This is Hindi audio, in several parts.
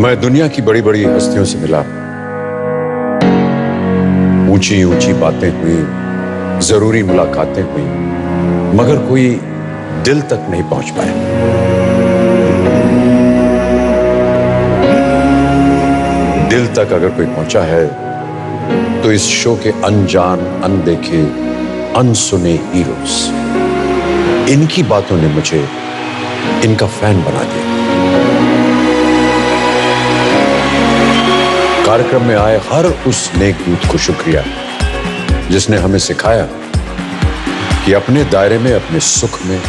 मैं दुनिया की बड़ी बड़ी हस्तियों से मिला, ऊंची ऊंची बातें हुई, जरूरी मुलाकातें हुई, मगर कोई दिल तक नहीं पहुंच पाया। दिल तक अगर कोई पहुंचा है तो इस शो के अनजान, अनदेखे, अनसुने हीरोज, इनकी बातों ने मुझे इनका फैन बना दिया। कार्यक्रम में आए हर उस नेक दूत को शुक्रिया जिसने हमें सिखाया कि अपने दायरे में, अपने सुख में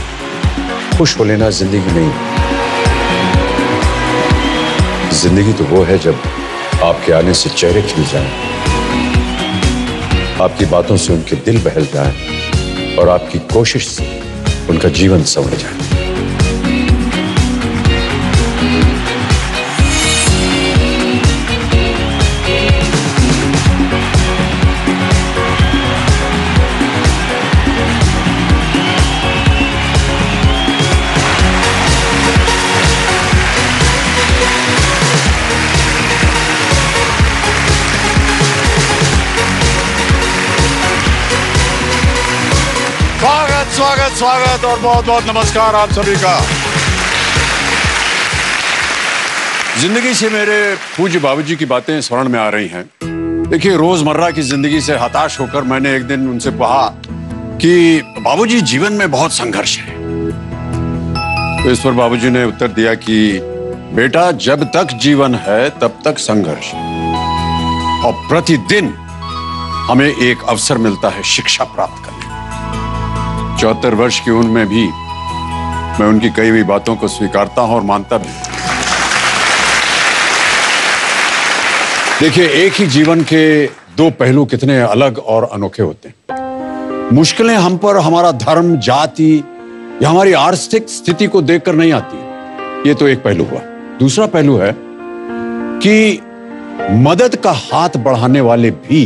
खुश हो लेना जिंदगी नहीं। जिंदगी तो वो है जब आपके आने से चेहरे खिल जाएं, आपकी बातों से उनके दिल बहल जाए और आपकी कोशिश से उनका जीवन संवर जाए। स्वागत और बहुत बहुत नमस्कार आप सभी का। जिंदगी से मेरे पूज्य बाबूजी की बातें स्मरण में आ रही हैं। देखिए, रोजमर्रा की जिंदगी से हताश होकर मैंने एक दिन उनसे कहा कि बाबूजी, जीवन में बहुत संघर्ष है। तो इस पर बाबूजी ने उत्तर दिया कि बेटा, जब तक जीवन है तब तक संघर्ष है और प्रतिदिन हमें एक अवसर मिलता है शिक्षा प्राप्त करने। 74 वर्ष की उम्र में भी मैं उनकी कही हुई बातों को स्वीकारता हूं और मानता भी। देखिए, एक ही जीवन के दो पहलू कितने अलग और अनोखे होते हैं। मुश्किलें हम पर हमारा धर्म, जाति या हमारी आर्थिक स्थिति को देखकर नहीं आती। ये तो एक पहलू हुआ। दूसरा पहलू है कि मदद का हाथ बढ़ाने वाले भी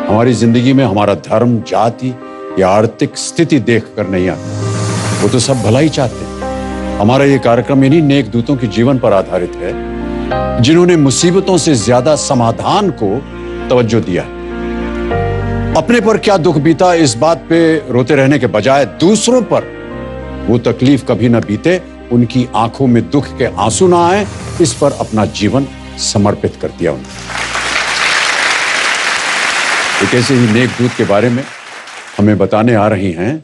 हमारी जिंदगी में हमारा धर्म, जाति या आर्थिक स्थिति देखकर नहीं आते। वो तो सब भला ही चाहते हैं। हमारा ये कार्यक्रम इन्हीं नेक दूतों के जीवन पर आधारित है जिन्होंने मुसीबतों से ज्यादा समाधान को तवज्जो दिया। अपने पर क्या दुख बीता इस बात पे रोते रहने के बजाय दूसरों पर वो तकलीफ कभी ना बीते, उनकी आंखों में दुख के आंसू ना आए, इस पर अपना जीवन समर्पित कर दिया उन्होंने। एक ऐसे ही नेक दूत के बारे में हमें बताने आ रही हैं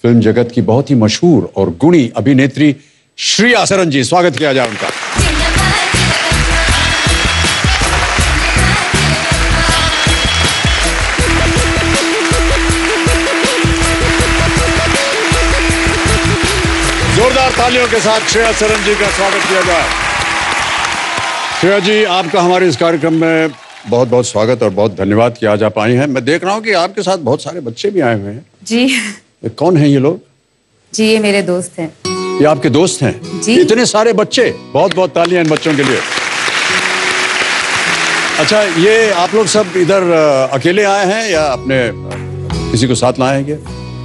फिल्म जगत की बहुत ही मशहूर और गुणी अभिनेत्री श्रेया सरन जी। स्वागत किया जाए उनका। जोरदार तालियों के साथ श्रेया सरन जी का स्वागत किया जाए। श्रेया जी, आपका हमारे इस कार्यक्रम में बहुत बहुत स्वागत और बहुत धन्यवाद कि आज आप आई हैं। मैं देख रहा हूँ कि आपके साथ बहुत सारे बच्चे भी आए हुए हैं। जी। कौन हैं ये लोग? जी, ये मेरे दोस्त हैं। ये आपके दोस्त हैं? जी। इतने सारे बच्चे, बहुत बहुत तालियां इन बच्चों के लिए। अच्छा, ये आप लोग सब इधर अकेले आए हैं या अपने किसी को साथ लाए हैं क्या?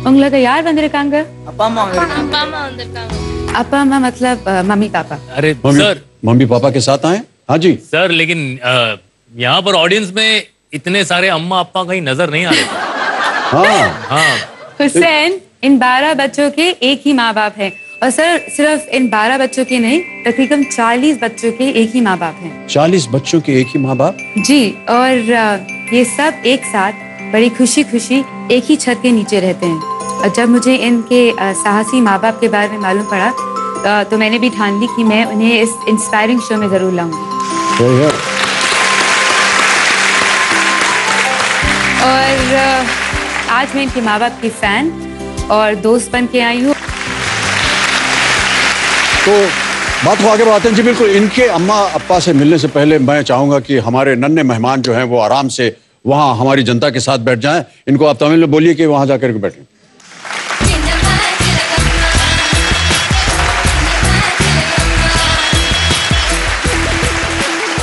उंगला यार वंदरकांग அப்பா अम्मा मतलब मम्मी पापा। अरे सर, मम्मी पापा के साथ आए? हाँ जी सर, लेकिन यहाँ पर ऑडियंस में इतने सारे अम्मा अप्पा कहीं नजर नहीं आ रहे। हाँ हाँ हुसैन, इन 12 बच्चों के एक ही माँ बाप हैं। और सर, सिर्फ इन 12 बच्चों के नहीं, तकरीबन 40 बच्चों के एक ही माँ बाप हैं। 40 बच्चों के एक ही माँ बाप? जी, और ये सब एक साथ बड़ी खुशी खुशी एक ही छत के नीचे रहते हैं। और जब मुझे इनके साहसी माँ बाप के बारे में मालूम पड़ा तो मैंने भी ठान ली कि मैं उन्हें इस इंस्पायरिंग शो में जरूर लाऊंगी। और आज मैं इनके माँ बाप की फैन और दोस्त बन के आई हूँ। तो बात को आगे बढ़ाते हैं जी। बिल्कुल, इनके अम्मा अप्पा से मिलने से पहले मैं चाहूंगा कि हमारे नन्हे मेहमान जो हैं वो आराम से वहां हमारी जनता के साथ बैठ जाएं। इनको आप तमिल में बोलिए कि वहां जाकर के बैठें।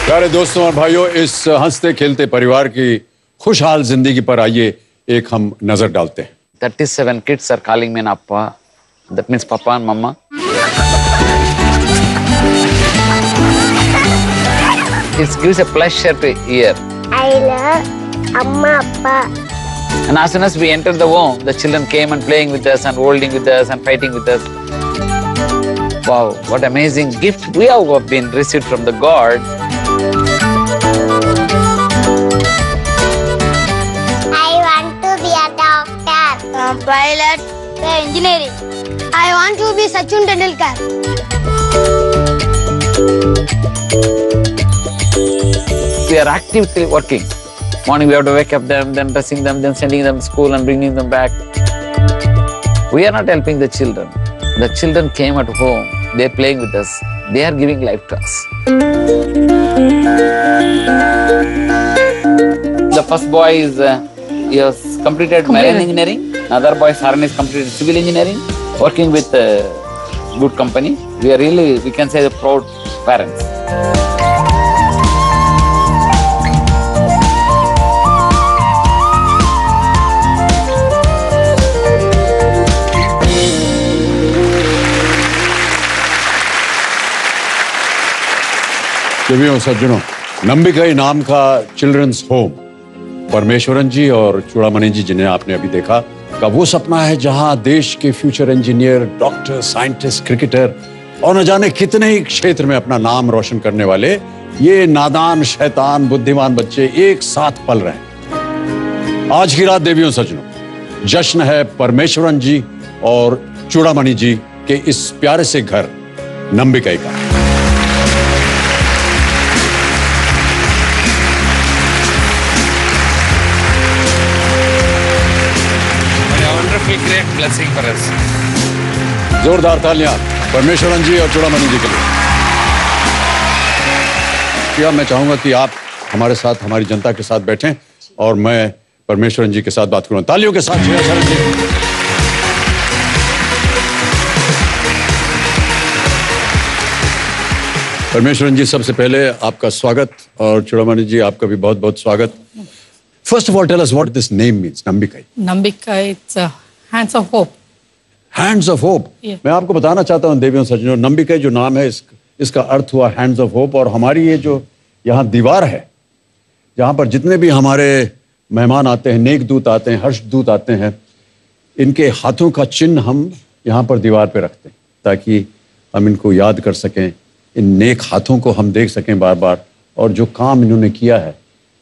प्यारे दोस्तों और भाइयों, इस हंसते खेलते परिवार की खुशहाल जिंदगी पर आइए एक हम नजर डालते हैं। 37 kids are calling me an appa. That means papa and mama. it gives a pleasure to hear. I love Amma Appa. And as soon as we entered the home, the children came and playing with us and holding with us and fighting with us. Wow, what amazing gift we have been received from the God. I want to be a doctor, a pilot, engineering. I want to be Sachin Tendulkar. We are actively working. Morning we have to wake up them, then dressing them, then sending them to school and bringing them back. We are not helping the children. The children came at home, they are playing with us. They are giving life to us. The first boy is he has completed marine engineering. Another boy, Saran, is completed civil engineering, working with a good company. We are really, we can say, the proud parents. देवियों सज्जनों, नंबिकई नाम का चिल्ड्रंस होम परमेश्वरन जी और चूड़ामणि जी, जिन्हें आपने अभी देखा, का वो सपना है जहां देश के future engineer, doctor, scientist, cricketer और न जाने कितने ही क्षेत्र में अपना नाम रोशन करने वाले ये नादान, शैतान, बुद्धिमान बच्चे एक साथ पल रहे हैं। आज की रात देवियों सज्जनों, जश्न है परमेश्वरन जी और चूड़ामणि जी के इस प्यारे से घर नंबिकई का। Great blessing for us. जोरदार तालियां परमेश्वरन जी और चूड़ामणि जी के लिए। क्या मैं चाहूंगा कि आप हमारे साथ, हमारी जनता के साथ बैठें और मैं परमेश्वरन जी के साथ बात करूं। तालियों के साथ शरण जी। परमेश्वरन जी, सबसे पहले आपका स्वागत और चूड़ामणि जी आपका भी बहुत बहुत स्वागत। First of all, tell us what this name means, Nambikai. Nambikai, it's hands of hope. Hands of hope. Yeah. मैं आपको बताना चाहता हूँ देवियों सज्जनों, नंबिकई जो नाम है इसका अर्थ हुआ हैंड्स ऑफ होप। और हमारी ये जो यहाँ दीवार है, जहाँ पर जितने भी हमारे मेहमान आते हैं, नेक दूत आते हैं, हर्ष दूत आते हैं, इनके हाथों का चिन्ह हम यहाँ पर दीवार पे रखते हैं ताकि हम इनको याद कर सकें। इन नेक हाथों को हम देख सकें बार बार, और जो काम इन्होंने किया है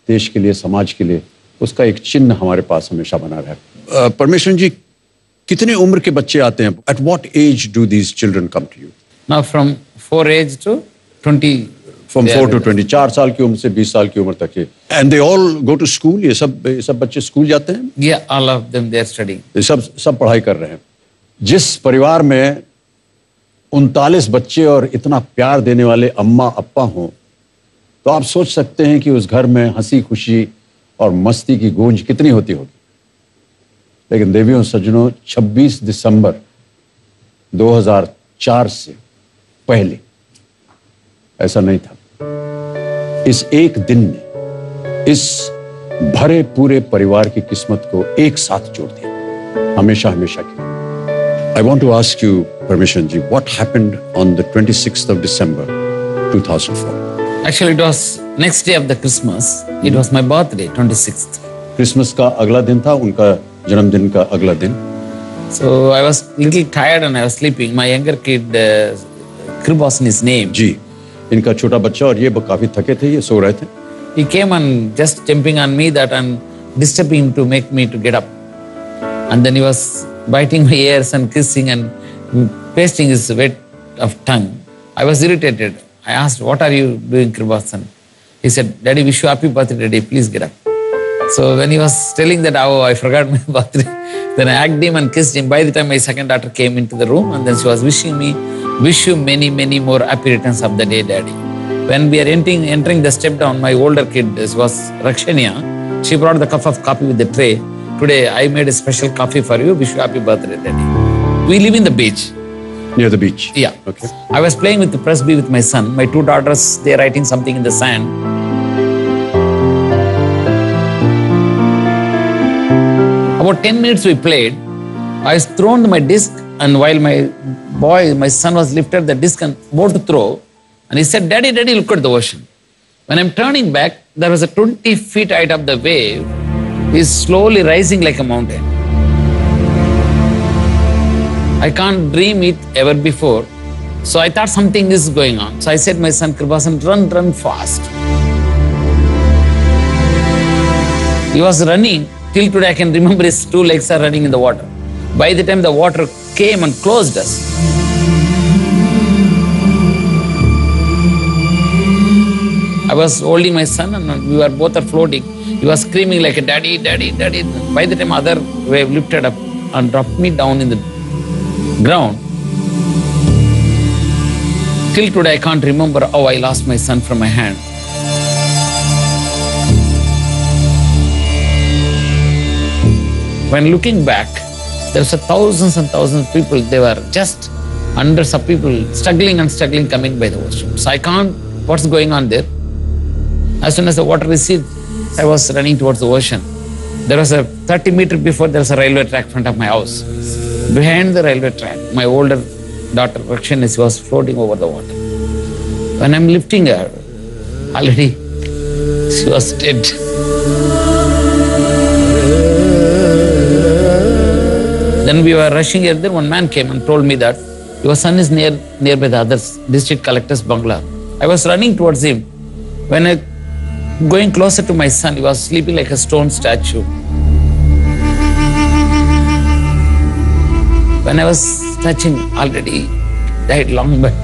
देश के लिए, समाज के लिए, उसका एक चिन्ह हमारे पास हमेशा बना रहे। परमेश्वरन जी, कितने उम्र के बच्चे आते हैं? At what age do these children come to you? Now from 4 age to 20. From 4 to 20, 4 साल की उम्र से 20 साल की उम्र तक के। And they all go to school? ये सब बच्चे स्कूल जाते हैं? Yeah, all of them they are studying. ये सब पढ़ाई कर रहे हैं। जिस परिवार में 39 बच्चे और इतना प्यार देने वाले अम्मा अप्पा हों, तो आप सोच सकते हैं कि उस घर में हंसी खुशी और मस्ती की गूंज कितनी होती होगी। लेकिन देवियों सज्जनों, 26 दिसंबर 2004 से पहले ऐसा नहीं था। इस एक दिन ने इस भरे पूरे परिवार की किस्मत को एक साथ जोड़ दिया, हमेशा हमेशा के लिए। I want to ask you, Parmeshwaran ji, what happened on the 26th of December 2004? Actually, it was next day of the Christmas. It was my birthday, 26th. Christmas का अगला दिन था, उनका जन्मदिन का अगला दिन। So I was little tired and I was sleeping. My younger kid, Krib was in his name. जी, इनका छोटा बच्चा और ये काफी थके थे, ये सो रहे थे। He came and just jumping on me that and disturbing to make me to get up. And then he was biting my ears and kissing and pasting his wet of tongue. I was irritated. I asked, "What are you doing, Kribasan?" He said, "Daddy, wish you happy birthday, Daddy. Please get up." So when he was telling that, oh, I forgot my birthday, then I hugged him and kissed him. By the time my second daughter came into the room, and then she was wishing me, "Wish you many, many more happy returns of the day, Daddy." When we are entering the step down, my older kid, this was Rakshania, she brought the cup of coffee with the tray. "Today I made a special coffee for you. Wish you happy birthday, Daddy." We live in the beach. Near the beach. Yeah. Okay. I was playing with the Presby with my son. My two daughters, they are writing something in the sand. About 10 minutes we played. I thrown my disc, and while my son was lifted the disc and about to throw, and he said, "Daddy, Daddy, look at the ocean." When I'm turning back, there was a 20 feet height of the wave is slowly rising like a mountain. I can't dream it ever before. So I thought something is going on. So I said, my son Kripasan, run fast. He was running. Till today I can remember his two legs are running in the water. By the time the water came and closed us, I was holding my son and we were both are floating. He was screaming like a daddy, daddy, daddy. By the time other wave lifted up and dropped me down in the ground, till today I can't remember how I lost my son from my hand. When looking back, there were thousands and thousands of people. They were just hundreds of people struggling coming by the ocean. So I can't, what's going on there? As soon as the water receded, I was running towards the ocean. There was a 30 meters before, there was a railway track in front of my house. Behind the railway track, my older daughter, Rakshani, was floating over the water. When I'm lifting her, already she was dead. Then we were rushing here, then one man came and told me that your son is nearby the other district collector's bungalow. I was running towards him. When I going closer to my son, he was sleeping like a stone statue. When I was touching, already died long back.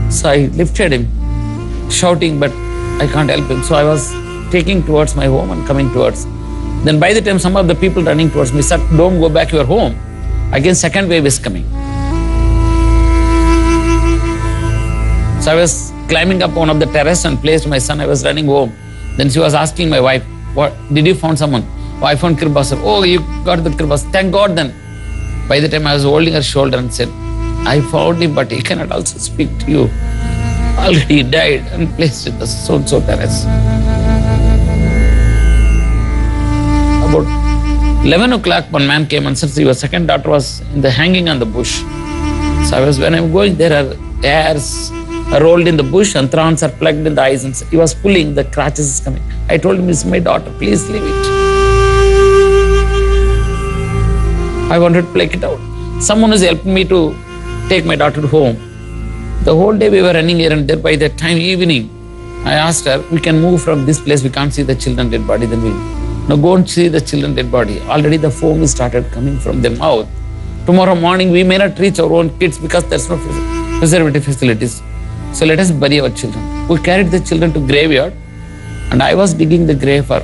So I lifted him, shouting, but I can't help him. So I was taking towards my home and coming towards. Then by the time some of the people running towards me said, don't go back to your home. Again, second wave is coming. So I was climbing up one of the terrace and placed my son. I was running home. Then she was asking my wife, "What did you found someone?" "Oh, I found Kripasan." "Oh, you got the Kripasan. Thank God then." By the time I was holding her shoulder and said, "I found him, but he cannot also speak to you. Already died and placed in the so-and-so terrace." About 11 o'clock, one man came and said, "Your second daughter was hanging on the bush." So when I'm going, there are hairs rolled in the bush and thorns are plugged in the eyes. And he was pulling, the crutches is coming. I told him, "It's my daughter, please leave it. I wanted to pluck it out." Someone was helping me to take my daughter home. The whole day we were running here and there. By the time evening, I asked her, "We can move from this place, we can't see the children dead body." Then we, "No, go and see the children dead body. Already the foam started coming from their mouth. Tomorrow morning we may not reach our own kids because there's no preservative facilities. So let us bury our children." We carried the children to graveyard and I was digging the grave for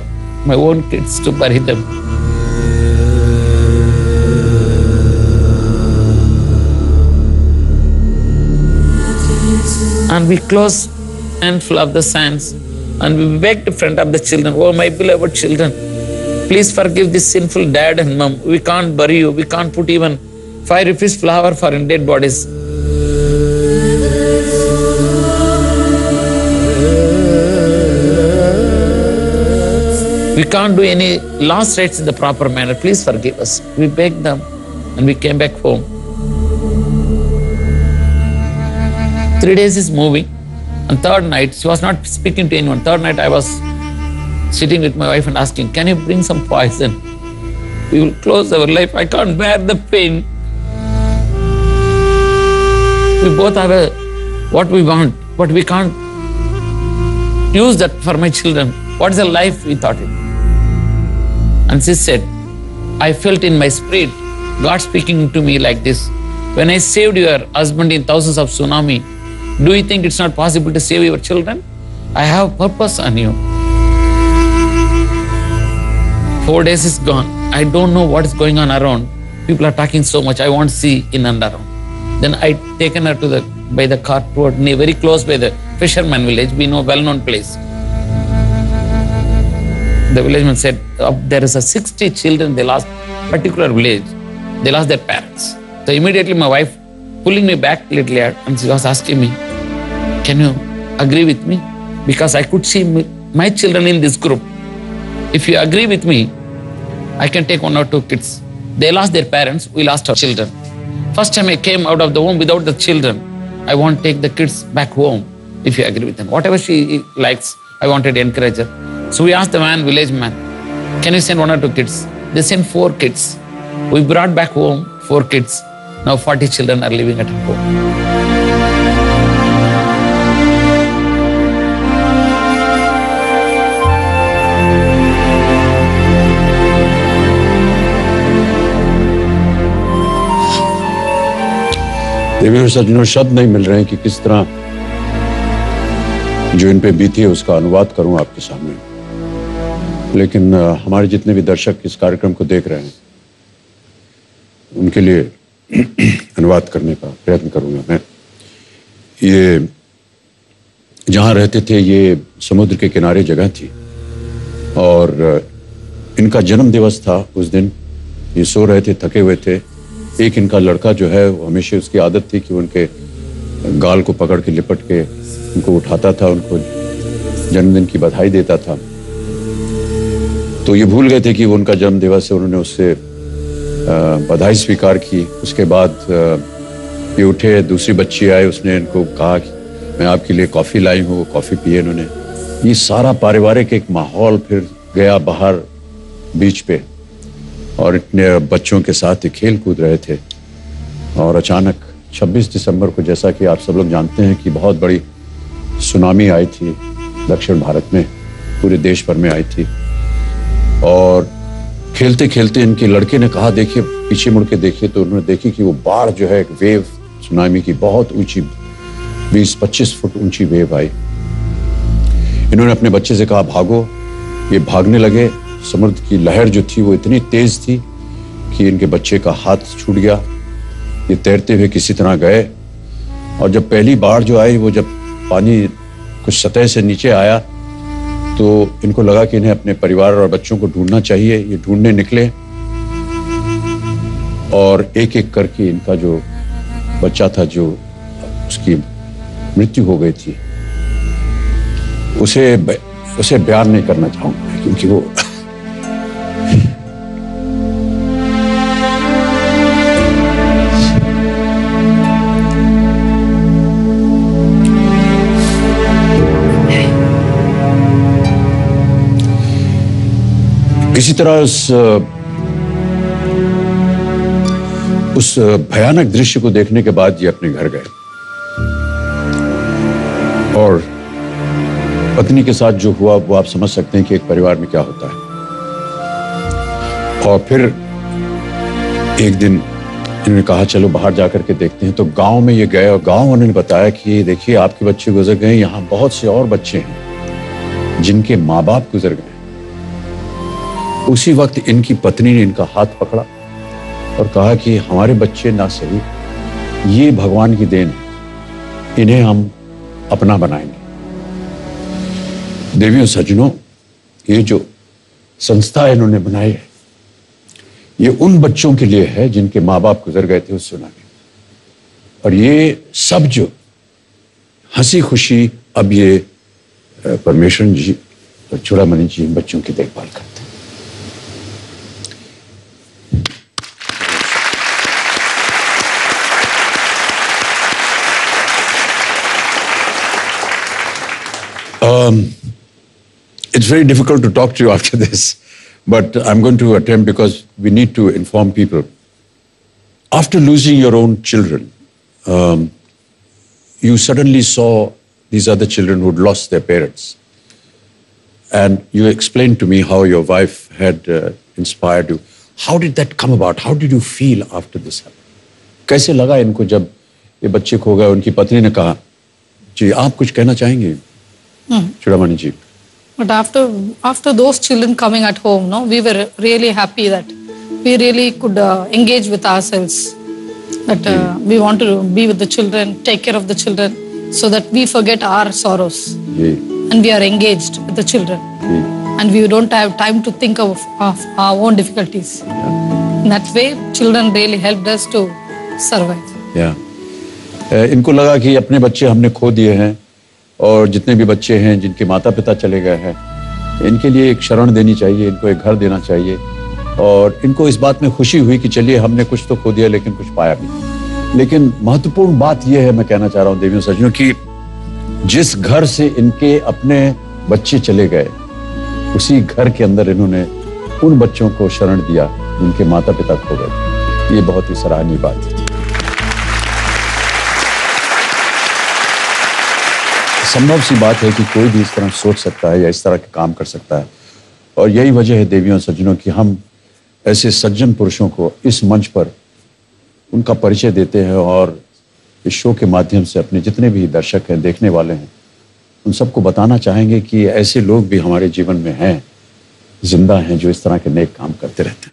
my own kids to bury them. And we closed handful of the sands and we begged in front of the children, "Oh, my beloved children, please forgive this sinful dad and mom. We can't bury you. We can't put even 5 rupees flower for in dead bodies. We can't do any last rites in the proper manner. Please forgive us." We begged them and we came back home. 3 days is moving. And third night, she was not speaking to anyone. Third night, I was sitting with my wife and asking, "Can you bring some poison? We will close our life. I can't bear the pain. We both have what we want, but we can't use that for my children. What is the life?" we thought it. And she said, "I felt in my spirit God speaking to me like this. When I saved your husband in thousands of tsunami, do you think it's not possible to save your children? I have purpose on you." 4 days is gone. I don't know what is going on around. People are talking so much. I won't see in and around. Then I taken her to by the car toward very close by the fisherman village. We know well-known place. The villageman said, "There is 60 children they lost, particular village. They lost their parents." So immediately my wife pulling me back a little and she was asking me, "Can you agree with me? Because I could see my children in this group. If you agree with me, I can take 1 or 2 kids. They lost their parents, we lost our children. First time I came out of the home without the children, I want to take the kids back home, if you agree with them. Whatever she likes, I wanted to encourage her. So we asked the man, village man, can you send 1 or 2 kids? They sent 4 kids. We brought back home 4 kids. Now 40 children are living at home. देवी सज्जनों, शब्द नहीं मिल रहे हैं कि किस तरह जो इन पे बीती है उसका अनुवाद करूं आपके सामने। लेकिन हमारे जितने भी दर्शक इस कार्यक्रम को देख रहे हैं उनके लिए अनुवाद करने का प्रयत्न करूंगा मैं। ये जहां रहते थे ये समुद्र के किनारे जगह थी और इनका जन्म दिवस था उस दिन। ये सो रहे थे, थके हुए थे। एक इनका लड़का जो है वो हमेशा उसकी आदत थी कि उनके गाल को पकड़ के लिपट के उनको उठाता था, उनको जन्मदिन की बधाई देता था। तो ये भूल गए थे कि वो उनका जन्म दिवस है। उन्होंने उससे बधाई स्वीकार की। उसके बाद ये उठे, दूसरी बच्ची आई, उसने इनको कहा कि मैं आपके लिए कॉफ़ी लाई हूँ। वो कॉफ़ी पिए इन्होंने। ये सारा पारिवारिक एक माहौल फिर गया बाहर बीच पे और इतने बच्चों के साथ खेल कूद रहे थे। और अचानक 26 दिसंबर को, जैसा कि आप सब लोग जानते हैं कि बहुत बड़ी सुनामी आई थी दक्षिण भारत में, पूरे देश भर में आई थी। और खेलते खेलते इनके लड़के ने कहा देखिए, पीछे मुड़ के देखिए। तो उन्होंने देखी कि वो बाढ़ जो है, एक वेव सुनामी की बहुत ऊंची 20-25 फुट ऊंची वेव आई। इन्होंने अपने बच्चे से कहा भागो। ये भागने लगे। समुद्र की लहर जो थी वो इतनी तेज थी कि इनके बच्चे का हाथ छूट गया। ये तैरते हुए किसी तरह गए और जब पहली बाढ़ जो आई, वो जब पानी कुछ सतह से नीचे आया तो इनको लगा कि इन्हें अपने परिवार और बच्चों को ढूंढना चाहिए। ये ढूंढने निकले और एक एक करके इनका जो बच्चा था, जो उसकी मृत्यु हो गई थी, उसे बयान नहीं करना चाहूंगा क्योंकि वो इसी तरह उस भयानक दृश्य को देखने के बाद ये अपने घर गए और पत्नी के साथ जो हुआ वो आप समझ सकते हैं कि एक परिवार में क्या होता है। और फिर एक दिन इन्होंने कहा चलो बाहर जाकर के देखते हैं। तो गांव में ये गए और गांव वालों ने बताया कि देखिए आपके बच्चे गुजर गए, यहाँ बहुत से और बच्चे हैं जिनके माँ बाप गुजर गए। उसी वक्त इनकी पत्नी ने इनका हाथ पकड़ा और कहा कि हमारे बच्चे ना सही, ये भगवान की देन है, इन्हें हम अपना बनाएंगे। देवियों सज्जनों, ये जो संस्था इन्होंने बनाई है ये उन बच्चों के लिए है जिनके माँ बाप गुजर गए थे उस सुनामी में। और ये सब जो हंसी खुशी अब ये परमेश्वर जी और चूड़ामणि जी इन बच्चों की देखभाल करते हैं। It's very difficult to talk to you after this, but I'm going to attempt because we need to inform people. After losing your own children, you suddenly saw these other children who'd lost their parents. And you explained to me how your wife had inspired you. How did that come about? How did you feel after this happened? कैसे लगा इनको जब ये बच्चे खो गए? उनकी पत्नी ने कहा, जी आप कुछ कहना चाहेंगे चूड़ामणि जी? But after those children coming at home, no, we were really happy that we really could engage with ourselves. That we want to be with the children, take care of the children, so that we forget our sorrows. And we are engaged with the children. And we don't have time to think of our own difficulties. In that way, children really helped us to survive. Yeah. इनको लगा कि अपने बच्चे हमने खो दिए हैं और जितने भी बच्चे हैं जिनके माता पिता चले गए हैं, इनके लिए एक शरण देनी चाहिए, इनको एक घर देना चाहिए। और इनको इस बात में खुशी हुई कि चलिए हमने कुछ तो खो दिया लेकिन कुछ पाया भी। लेकिन महत्वपूर्ण बात यह है, मैं कहना चाह रहा हूं देवियों सज्जनों, कि जिस घर से इनके अपने बच्चे चले गए, उसी घर के अंदर इन्होंने उन बच्चों को शरण दिया जिनके माता पिता खो गए। ये बहुत ही सराहनीय बात है। संभव सी बात है कि कोई भी इस तरह सोच सकता है या इस तरह के काम कर सकता है, और यही वजह है देवियों सज्जनों कि हम ऐसे सज्जन पुरुषों को इस मंच पर उनका परिचय देते हैं और इस शो के माध्यम से अपने जितने भी दर्शक हैं, देखने वाले हैं, उन सबको बताना चाहेंगे कि ऐसे लोग भी हमारे जीवन में हैं, जिंदा हैं, जो इस तरह के नेक काम करते रहते हैं।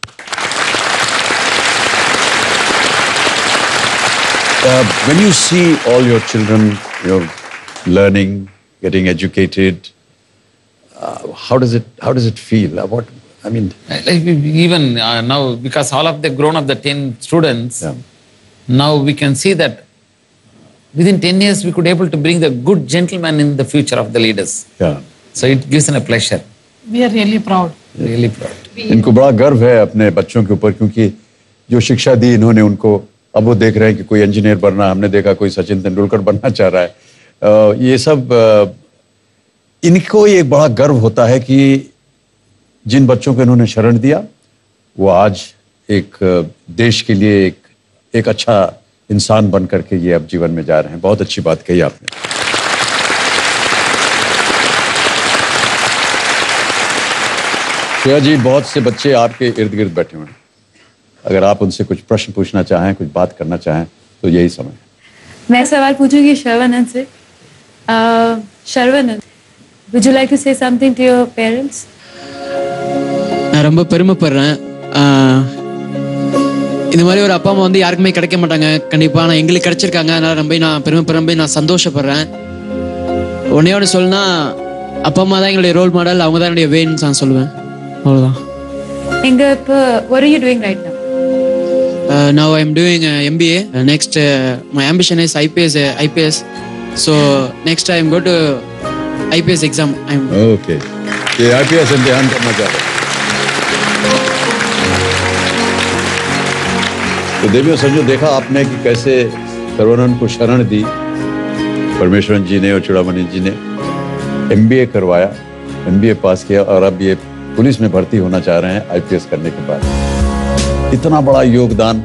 When you see all your children, learning, getting educated, how does it feel? Like even now, because all of the grown up, the 10 students, now we can see that within 10 years we could able to bring the good gentleman in the future of the leaders. Yeah. So it gives us a pleasure. We are really proud. Really proud. इनको बड़ा गर्व है अपने बच्चों के ऊपर, क्योंकि जो शिक्षा दी इन्होंने उनको, अब वो देख रहे हैं कि कोई इंजीनियर बनना, हमने देखा कोई सचिन तेंदुलकर बनना चाह रहा है। ये सब इनको एक बड़ा गर्व होता है कि जिन बच्चों को इन्होंने शरण दिया वो आज एक देश के लिए एक अच्छा इंसान बन करके ये अब जीवन में जा रहे हैं। बहुत अच्छी बात कही आपने। श्रेया जी, बहुत से बच्चे आपके इर्द गिर्द बैठे हुए हैं, अगर आप उनसे कुछ प्रश्न पूछना चाहें, कुछ बात करना चाहें तो यही समय है। मैं सवाल पूछूंगी शर्वानंद से। Sharwanand, would you like to say something to your parents? நான் ரொம்ப பெருமைப்படுறேன். இந்த மாதிரி ஒரு அப்பா அம்மா வந்து யாருக்குமே கிடைக்க மாட்டாங்க கண்டிப்பா. ஆனால் எங்களுக்கு கிடைச்சிருக்காங்க, அதனால நான் பெருமைப்படுறேன், நான் சந்தோஷப்படுறேன். ஒன்னே சொல்லணும்னா, அப்பா அம்மா தான் எங்களுடைய ரோல் மாடல், அவங்க தான் என்னுடைய வேன்னு நான் சொல்லுவேன். அவ்வளோதான். எங்க இப்போ what are you doing right now? Now I am doing MBA. Next, my ambition is IPS. So next I am going to IPS exam. Okay. ये IPS इम्तिहान करना चाह रहे हैं। तो देवियों सज्जनों, देखा आपने कि कैसे सर्वानंद को शरण दी परमेश्वरन जी ने और चूड़ामणि जी ने। MBA करवाया, MBA पास किया और अब ये पुलिस में भर्ती होना चाह रहे हैं IPS करने के बाद। इतना बड़ा योगदान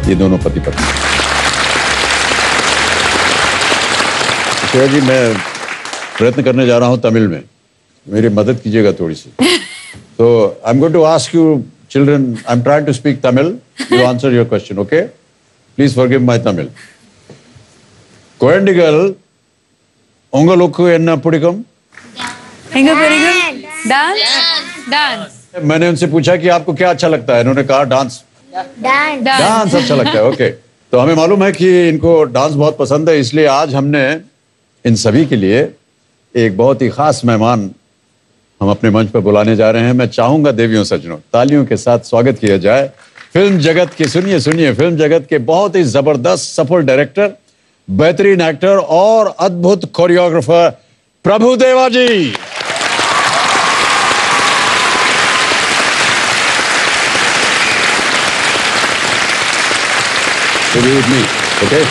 ये दोनों पति पत्नी। श्रेया जी, मैं प्रयत्न करने जा रहा हूं तमिल में, मेरी मदद कीजिएगा थोड़ी सी। तो I am going to ask you children, I am trying to speak Tamil, you answer your question, okay? Please forgive my Tamil. कोयंडिगल उंगलुक्कु एन्ना पुडिकम? एंगा पुडिकम? डांस। मैंने उनसे पूछा कि आपको क्या अच्छा लगता है, इन्होंने कहा डांस। डांस अच्छा लगता है, ओके। तो हमें मालूम है कि इनको डांस बहुत पसंद है, इसलिए आज हमने इन सभी के लिए एक बहुत ही खास मेहमान हम अपने मंच पर बुलाने जा रहे हैं। मैं चाहूंगा देवियों सज्जनों, तालियों के साथ स्वागत किया जाए फिल्म जगत के, सुनिए फिल्म जगत के बहुत ही जबरदस्त सफल डायरेक्टर, बेहतरीन एक्टर और अद्भुत choreographer Prabhudeva ji. To be with me, okay?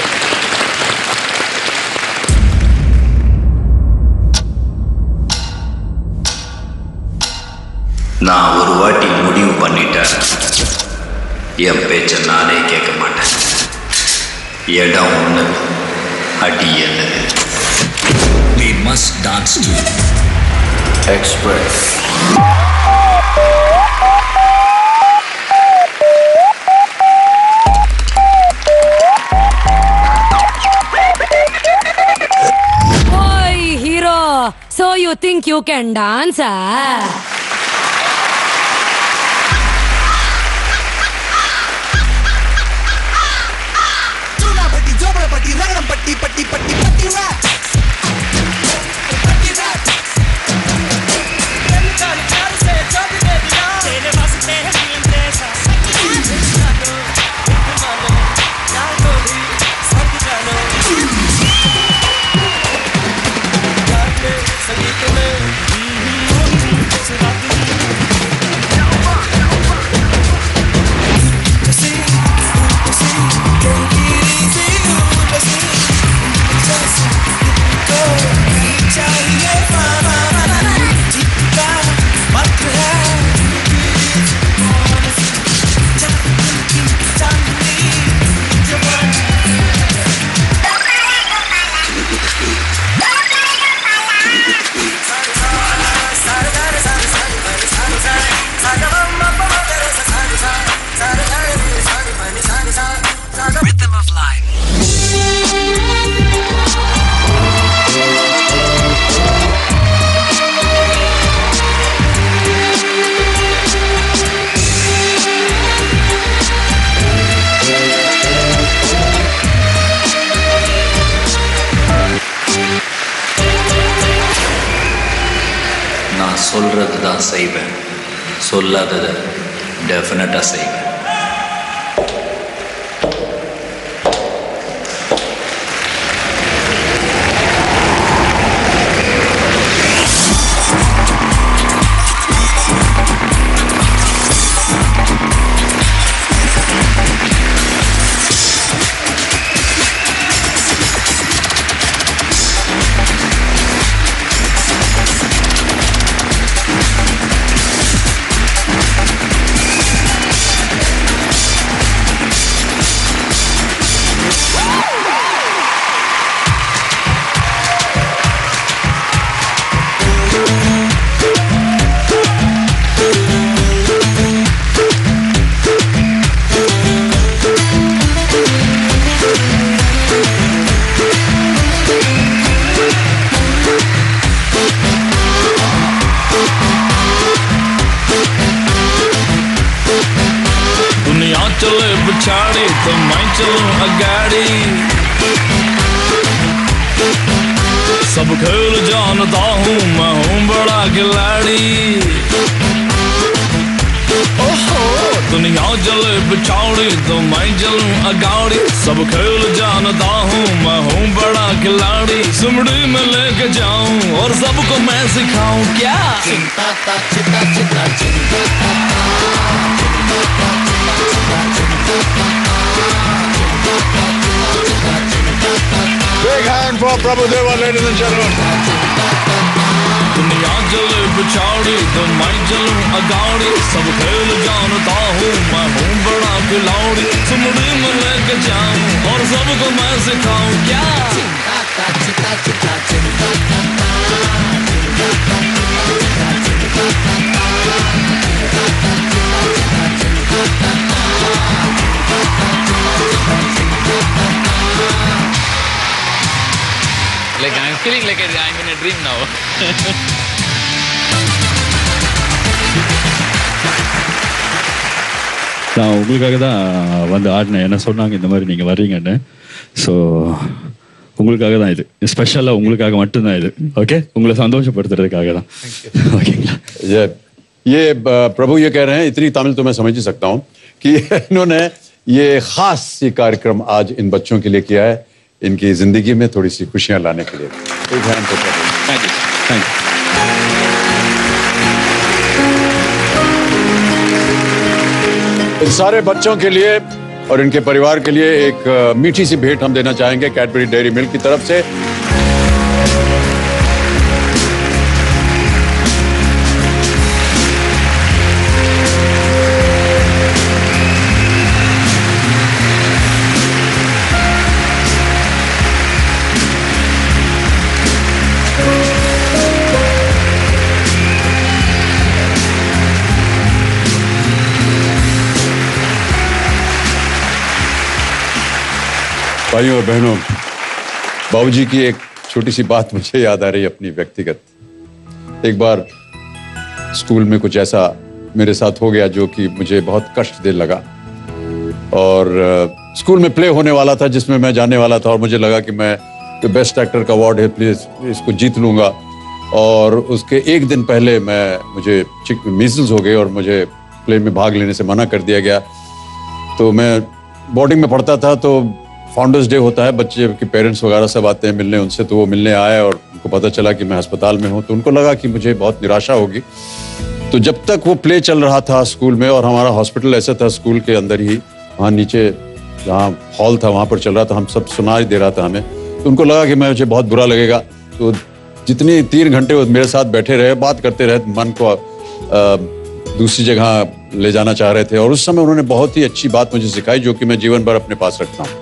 நான் ஒரு வாட்டி முடிவு பண்ணிட்டேன், என் பேச்ச நானே கேட்க மாட்டேன். இடம் ஒண்ணு, அடி என்னது. We must dance to Express. So you think you can dance, சொல்றது தான் செய்வேன், சொல்லாததை டெஃபினட்டா செய்வேன். चले पिछाड़ी तो मैं चलूं अगाड़ी, सब खेल जानता हूँ मैं हूँ बड़ा खिलाड़ी. ओहो दुनिया चले पिछाड़ी तो मैं चलूं अगाड़ी, सब खेल जानता हूँ मैं हूँ बड़ा खिलाड़ी. सुमड़ी में लेके जाऊं और सबको मैं सिखाऊं क्या. चिंता ता चिंता चिंता चिंता Big hand for Prabhudeva, ladies and gentlemen. दुनिया चले पिछाड़ी तो मैं चलूं अगाड़ी, सब खेल जानता हूँ मैं हूँ बड़ा खिलाड़ी. सुमड़ी में लेके जाऊं और सबको मैं सिखाऊं क्या. चिंता ता चिंता चिंता चिंता Like I'm feeling like I'm in a dream now. நான் உங்களுக்காக தான் வந்து ஆடினேன். என்ன சொன்னாங்க இந்த மாதிரி நீங்கள் வர்றீங்கன்னு. ஸோ உங்களுக்காக தான் இது, ஸ்பெஷலாக உங்களுக்காக மட்டும்தான் இது. ஓகே, உங்களை சந்தோஷப்படுத்துறதுக்காக தான். ஓகேங்களா. ये प्रभु ये कह रहे हैं, इतनी तमिल तो मैं समझ ही सकता हूँ कि इन्होंने ये खास ये कार्यक्रम आज इन बच्चों के लिए किया है, इनकी जिंदगी में थोड़ी सी खुशियां लाने के लिए. Thank you. इन सारे बच्चों के लिए और इनके परिवार के लिए एक मीठी सी भेंट हम देना चाहेंगे कैडबरी डेयरी मिल्क की तरफ से. भाइयों और बहनों, बाबूजी की एक छोटी सी बात मुझे याद आ रही है अपनी व्यक्तिगत. एक बार स्कूल में कुछ ऐसा मेरे साथ हो गया जो कि मुझे बहुत कष्ट दे लगा. और स्कूल में प्ले होने वाला था जिसमें मैं जाने वाला था और मुझे लगा कि मैं जो बेस्ट एक्टर का अवार्ड है प्लीज इसको जीत लूंगा. और उसके एक दिन पहले मुझे मीजल्स हो गए और मुझे प्ले में भाग लेने से मना कर दिया गया. तो मैं बोर्डिंग में पढ़ता था, तो फाउंडर्स डे होता है, बच्चे के पेरेंट्स वगैरह सब आते हैं मिलने उनसे. तो वो मिलने आए और उनको पता चला कि मैं अस्पताल में हूँ, तो उनको लगा कि मुझे बहुत निराशा होगी. तो जब तक वो प्ले चल रहा था स्कूल में, और हमारा हॉस्पिटल ऐसा था स्कूल के अंदर ही, वहाँ नीचे जहाँ हॉल था वहाँ पर चल रहा था, हम सब सुनाई दे रहा था हमें. तो उनको लगा कि मुझे बहुत बुरा लगेगा. तो जितने 3 घंटे वो मेरे साथ बैठे रहे, बात करते रहे, मन को दूसरी जगह ले जाना चाह रहे थे. और उस समय उन्होंने बहुत ही अच्छी बात मुझे सिखाई जो कि मैं जीवन भर अपने पास रखता हूँ.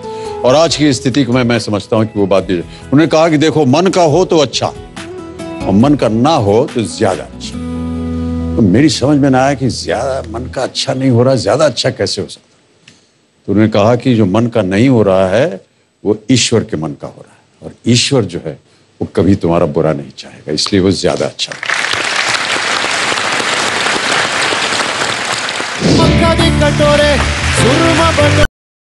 और आज की स्थिति को मैं समझता हूँ कि वो बात भी. उन्होंने कहा कि देखो, मन का हो तो अच्छा और मन का ना हो तो ज्यादा अच्छा. तो मेरी समझ में ना आया कि ज्यादा मन का अच्छा नहीं हो रहा, ज्यादा अच्छा कैसे हो सकता. तो उन्होंने कहा कि जो मन का नहीं हो रहा है वो ईश्वर के मन का हो रहा है, और ईश्वर जो है वो कभी तुम्हारा बुरा नहीं चाहेगा, इसलिए वो ज्यादा अच्छा है.